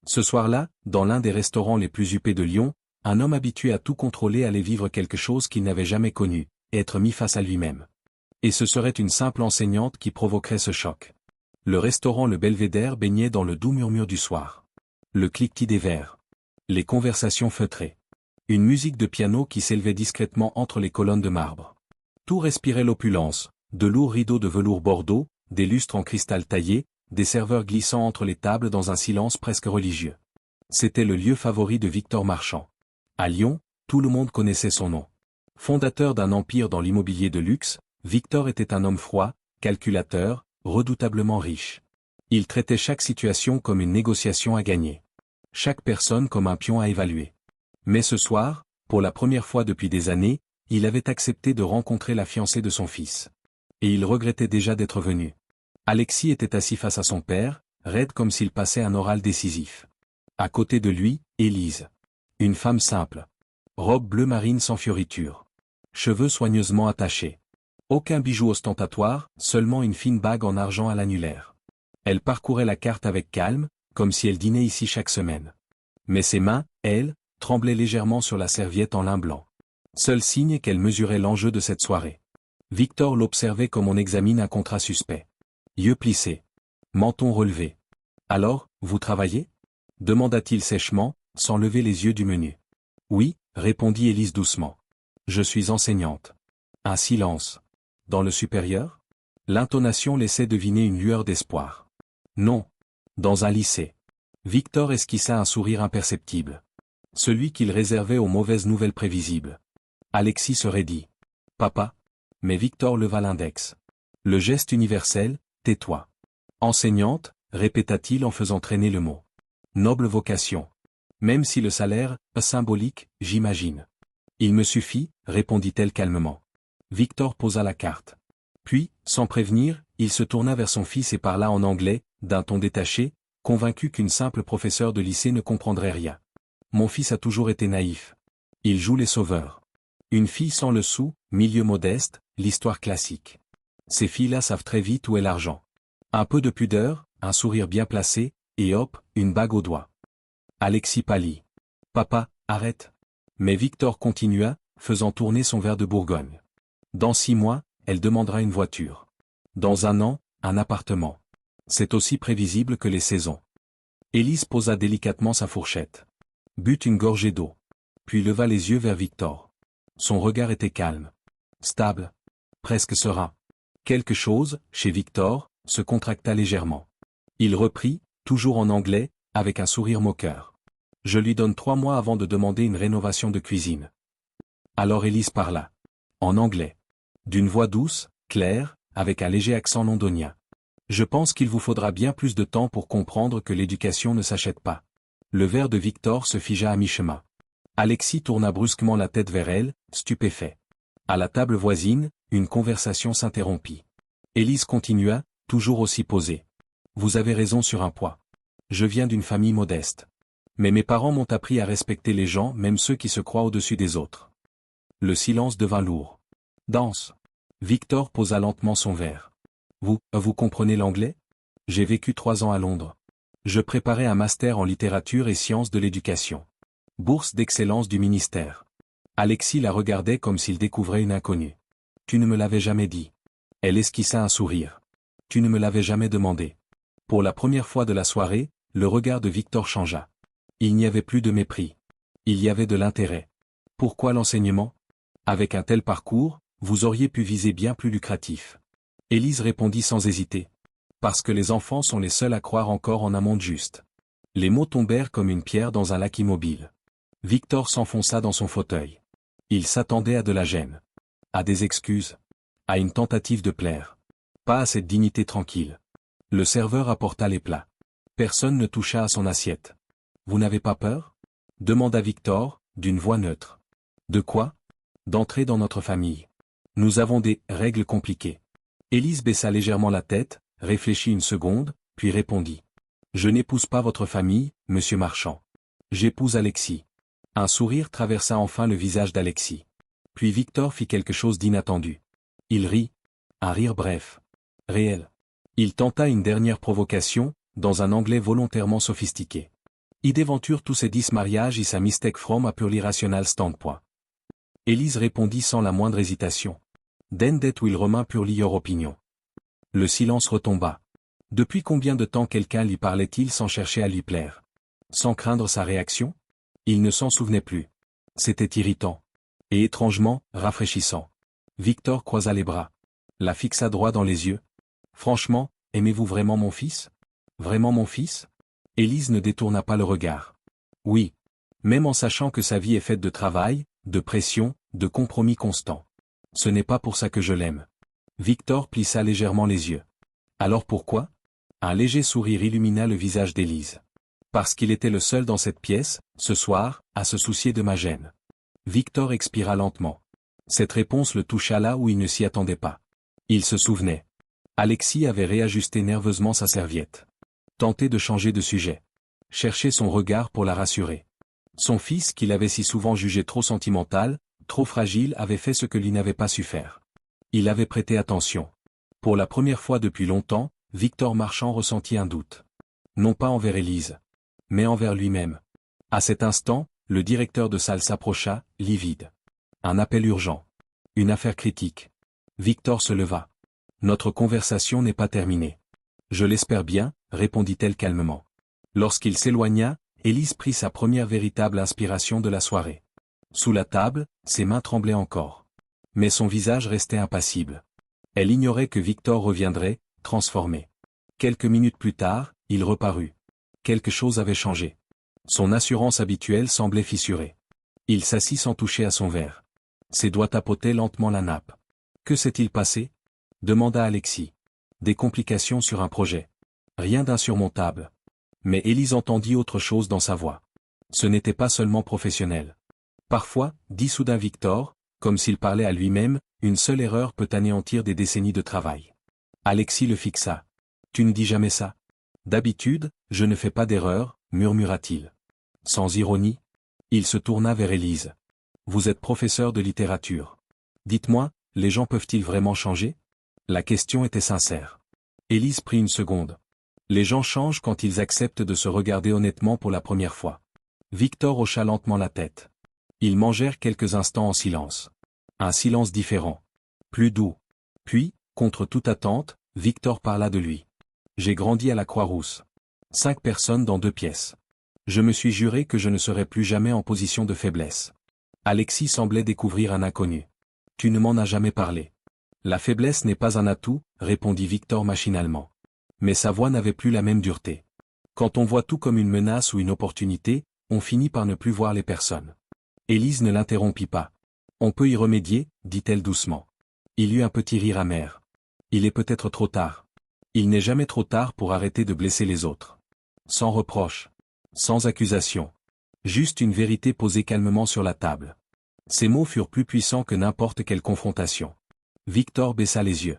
Ce soir-là, dans l'un des restaurants les plus huppés de Lyon, un homme habitué à tout contrôler allait vivre quelque chose qu'il n'avait jamais connu, être mis face à lui-même. Et ce serait une simple enseignante qui provoquerait ce choc. Le restaurant Le Belvédère baignait dans le doux murmure du soir. Le cliquetis des verres. Les conversations feutrées. Une musique de piano qui s'élevait discrètement entre les colonnes de marbre. Tout respirait l'opulence, de lourds rideaux de velours bordeaux, des lustres en cristal taillé, des serveurs glissant entre les tables dans un silence presque religieux. C'était le lieu favori de Victor Marchand. À Lyon, tout le monde connaissait son nom. Fondateur d'un empire dans l'immobilier de luxe, Victor était un homme froid, calculateur, redoutablement riche. Il traitait chaque situation comme une négociation à gagner. Chaque personne comme un pion à évaluer. Mais ce soir, pour la première fois depuis des années, il avait accepté de rencontrer la fiancée de son fils. Et il regrettait déjà d'être venu. Alexis était assis face à son père, raide comme s'il passait un oral décisif. À côté de lui, Élise. Une femme simple. Robe bleu marine sans fioriture. Cheveux soigneusement attachés. Aucun bijou ostentatoire, seulement une fine bague en argent à l'annulaire. Elle parcourait la carte avec calme, comme si elle dînait ici chaque semaine. Mais ses mains, elles, tremblaient légèrement sur la serviette en lin blanc. Seul signe qu'elle mesurait l'enjeu de cette soirée. Victor l'observait comme on examine un contrat suspect. Yeux plissés. Menton relevé. « Alors, vous travaillez » demanda-t-il sèchement, sans lever les yeux du menu. « Oui » répondit Élise doucement. « Je suis enseignante. » Un silence. Dans le supérieur ? L'intonation laissait deviner une lueur d'espoir. « Non. Dans un lycée. » Victor esquissa un sourire imperceptible. Celui qu'il réservait aux mauvaises nouvelles prévisibles. Alexis se raidit. « Papa » Mais Victor leva l'index. Le geste universel, « tais-toi ». « Enseignante » répéta-t-il en faisant traîner le mot. « Noble vocation. Même si le salaire, symbolique, j'imagine. »« Il me suffit » répondit-elle calmement. Victor posa la carte. Puis, sans prévenir, il se tourna vers son fils et parla en anglais, d'un ton détaché, convaincu qu'une simple professeure de lycée ne comprendrait rien. « Mon fils a toujours été naïf. Il joue les sauveurs. Une fille sans le sou, milieu modeste, l'histoire classique. Ces filles-là savent très vite où est l'argent. Un peu de pudeur, un sourire bien placé, et hop, une bague au doigt. » Alexis pâlit. « Papa, arrête. » Mais Victor continua, faisant tourner son verre de Bourgogne. « Dans 6 mois, elle demandera une voiture. Dans 1 an, un appartement. C'est aussi prévisible que les saisons. » Élise posa délicatement sa fourchette. But une gorgée d'eau. Puis leva les yeux vers Victor. Son regard était calme. Stable. Presque serein. Quelque chose, chez Victor, se contracta légèrement. Il reprit, toujours en anglais, avec un sourire moqueur. « Je lui donne 3 mois avant de demander une rénovation de cuisine. » Alors Élise parla. En anglais. D'une voix douce, claire, avec un léger accent londonien. « Je pense qu'il vous faudra bien plus de temps pour comprendre que l'éducation ne s'achète pas. » Le verre de Victor se figea à mi-chemin. Alexis tourna brusquement la tête vers elle, stupéfait. À la table voisine, une conversation s'interrompit. Élise continua, toujours aussi posée. « Vous avez raison sur un point. Je viens d'une famille modeste. Mais mes parents m'ont appris à respecter les gens, même ceux qui se croient au-dessus des autres. » Le silence devint lourd. « Danse. » Victor posa lentement son verre. « Vous comprenez l'anglais ? J'ai vécu 3 ans à Londres. Je préparais un master en littérature et sciences de l'éducation. Bourse d'excellence du ministère. » Alexis la regardait comme s'il découvrait une inconnue. « Tu ne me l'avais jamais dit. » Elle esquissa un sourire. « Tu ne me l'avais jamais demandé. » Pour la première fois de la soirée, le regard de Victor changea. Il n'y avait plus de mépris. Il y avait de l'intérêt. Pourquoi l'enseignement ? Avec un tel parcours, vous auriez pu viser bien plus lucratif. Élise répondit sans hésiter. Parce que les enfants sont les seuls à croire encore en un monde juste. Les mots tombèrent comme une pierre dans un lac immobile. Victor s'enfonça dans son fauteuil. Il s'attendait à de la gêne. À des excuses. À une tentative de plaire. Pas à cette dignité tranquille. Le serveur apporta les plats. Personne ne toucha à son assiette. « Vous n'avez pas peur ?» demanda Victor, d'une voix neutre. « De quoi ? » ?»« D'entrer dans notre famille. Nous avons des règles compliquées. » Élise baissa légèrement la tête, réfléchit une seconde, puis répondit. « Je n'épouse pas votre famille, monsieur Marchand. J'épouse Alexis. » Un sourire traversa enfin le visage d'Alexis. Puis Victor fit quelque chose d'inattendu. Il rit. Un rire bref. Réel. Il tenta une dernière provocation, dans un anglais volontairement sophistiqué. Id Venture tous ces 10 mariages is a mistake from a purely rational standpoint. Élise répondit sans la moindre hésitation. Then that will remain purely your opinion. Le silence retomba. Depuis combien de temps quelqu'un lui parlait-il sans chercher à lui plaire? Sans craindre sa réaction? Il ne s'en souvenait plus. C'était irritant. Et étrangement, rafraîchissant. Victor croisa les bras. La fixa droit dans les yeux. Franchement, aimez-vous vraiment mon fils? Vraiment mon fils? Élise ne détourna pas le regard. Oui. Même en sachant que sa vie est faite de travail, de pression, de compromis constants. Ce n'est pas pour ça que je l'aime. Victor plissa légèrement les yeux. Alors pourquoi? Un léger sourire illumina le visage d'Élise. Parce qu'il était le seul dans cette pièce, ce soir, à se soucier de ma gêne. Victor expira lentement. Cette réponse le toucha là où il ne s'y attendait pas. Il se souvenait. Alexis avait réajusté nerveusement sa serviette. Tenté de changer de sujet. Chercher son regard pour la rassurer. Son fils qu'il avait si souvent jugé trop sentimental, trop fragile avait fait ce que lui n'avait pas su faire. Il avait prêté attention. Pour la première fois depuis longtemps, Victor Marchand ressentit un doute. Non pas envers Élise, mais envers lui-même. À cet instant, le directeur de salle s'approcha, livide. Un appel urgent. Une affaire critique. Victor se leva. Notre conversation n'est pas terminée. Je l'espère bien, répondit-elle calmement. Lorsqu'il s'éloigna, Élise prit sa première véritable inspiration de la soirée. Sous la table, ses mains tremblaient encore. Mais son visage restait impassible. Elle ignorait que Victor reviendrait, transformé. Quelques minutes plus tard, il reparut. Quelque chose avait changé. Son assurance habituelle semblait fissurée. Il s'assit sans toucher à son verre. Ses doigts tapotaient lentement la nappe. Que s'est-il passé? Demanda Alexis. Des complications sur un projet. Rien d'insurmontable. Mais Élise entendit autre chose dans sa voix. Ce n'était pas seulement professionnel. Parfois, dit soudain Victor, comme s'il parlait à lui-même, une seule erreur peut anéantir des décennies de travail. Alexis le fixa. Tu ne dis jamais ça. D'habitude, je ne fais pas d'erreur, murmura-t-il. Sans ironie, il se tourna vers Élise. Vous êtes professeur de littérature. Dites-moi, les gens peuvent-ils vraiment changer? La question était sincère. Élise prit une seconde. Les gens changent quand ils acceptent de se regarder honnêtement pour la première fois. Victor hocha lentement la tête. Ils mangèrent quelques instants en silence. Un silence différent. Plus doux. Puis, contre toute attente, Victor parla de lui. J'ai grandi à la Croix-Rousse. 5 personnes dans 2 pièces. Je me suis juré que je ne serais plus jamais en position de faiblesse. Alexis semblait découvrir un inconnu. Tu ne m'en as jamais parlé. La faiblesse n'est pas un atout, répondit Victor machinalement. Mais sa voix n'avait plus la même dureté. Quand on voit tout comme une menace ou une opportunité, on finit par ne plus voir les personnes. Élise ne l'interrompit pas. On peut y remédier, dit-elle doucement. Il eut un petit rire amer. Il est peut-être trop tard. Il n'est jamais trop tard pour arrêter de blesser les autres. Sans reproche. Sans accusation. Juste une vérité posée calmement sur la table. Ces mots furent plus puissants que n'importe quelle confrontation. Victor baissa les yeux.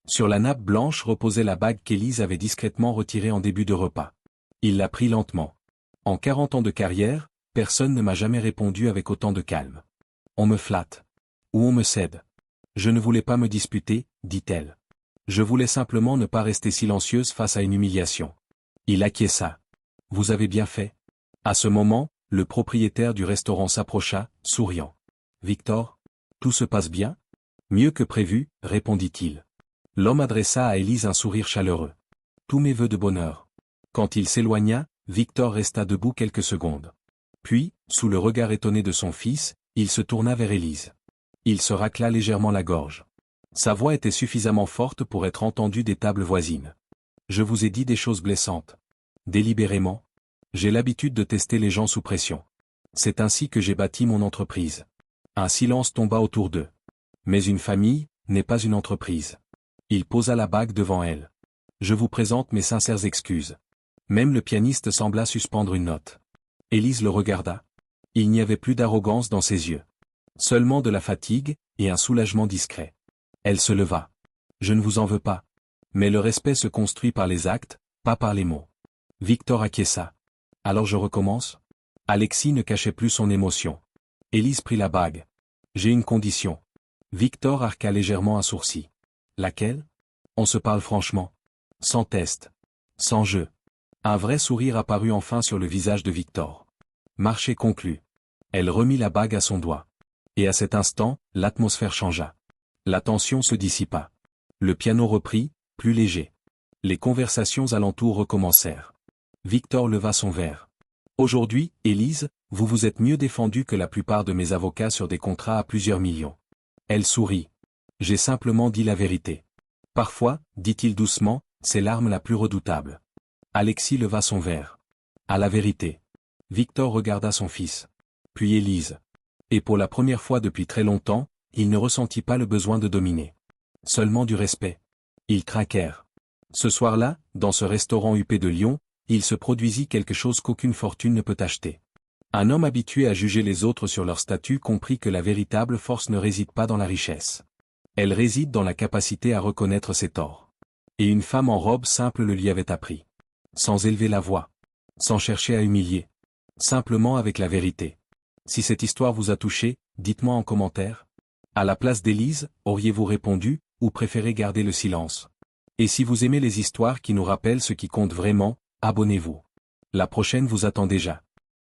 Sur la nappe blanche reposait la bague qu'Élise avait discrètement retirée en début de repas. Il la prit lentement. En 40 ans de carrière, personne ne m'a jamais répondu avec autant de calme. On me flatte. Ou on me cède. Je ne voulais pas me disputer, dit-elle. Je voulais simplement ne pas rester silencieuse face à une humiliation. Il acquiesça. Vous avez bien fait. À ce moment, le propriétaire du restaurant s'approcha, souriant. Victor? Tout se passe bien? Mieux que prévu, répondit-il. L'homme adressa à Élise un sourire chaleureux. Tous mes vœux de bonheur. Quand il s'éloigna, Victor resta debout quelques secondes. Puis, sous le regard étonné de son fils, il se tourna vers Élise. Il se racla légèrement la gorge. Sa voix était suffisamment forte pour être entendue des tables voisines. Je vous ai dit des choses blessantes. Délibérément. J'ai l'habitude de tester les gens sous pression. C'est ainsi que j'ai bâti mon entreprise. Un silence tomba autour d'eux. Mais une famille n'est pas une entreprise. Il posa la bague devant elle. Je vous présente mes sincères excuses. Même le pianiste sembla suspendre une note. Élise le regarda. Il n'y avait plus d'arrogance dans ses yeux. Seulement de la fatigue, et un soulagement discret. Elle se leva. Je ne vous en veux pas. Mais le respect se construit par les actes, pas par les mots. Victor acquiesça. Alors je recommence? Alexis ne cachait plus son émotion. Élise prit la bague. J'ai une condition. Victor arqua légèrement un sourcil. Laquelle? On se parle franchement. Sans test. Sans jeu. Un vrai sourire apparut enfin sur le visage de Victor. Marché conclu. Elle remit la bague à son doigt. Et à cet instant, l'atmosphère changea. La tension se dissipa. Le piano reprit, plus léger. Les conversations alentour recommencèrent. Victor leva son verre. Aujourd'hui, Élise, vous vous êtes mieux défendue que la plupart de mes avocats sur des contrats à plusieurs millions. Elle sourit. J'ai simplement dit la vérité. Parfois, dit-il doucement, c'est l'arme la plus redoutable. Alexis leva son verre. À la vérité. Victor regarda son fils. Puis Élise. Et pour la première fois depuis très longtemps, il ne ressentit pas le besoin de dominer. Seulement du respect. Ils trinquèrent. Ce soir-là, dans ce restaurant huppé de Lyon, il se produisit quelque chose qu'aucune fortune ne peut acheter. Un homme habitué à juger les autres sur leur statut comprit que la véritable force ne réside pas dans la richesse. Elle réside dans la capacité à reconnaître ses torts. Et une femme en robe simple le lui avait appris. Sans élever la voix. Sans chercher à humilier. Simplement avec la vérité. Si cette histoire vous a touché, dites-moi en commentaire. À la place d'Élise, auriez-vous répondu, ou préféré garder le silence? Et si vous aimez les histoires qui nous rappellent ce qui compte vraiment, abonnez-vous. La prochaine vous attend déjà.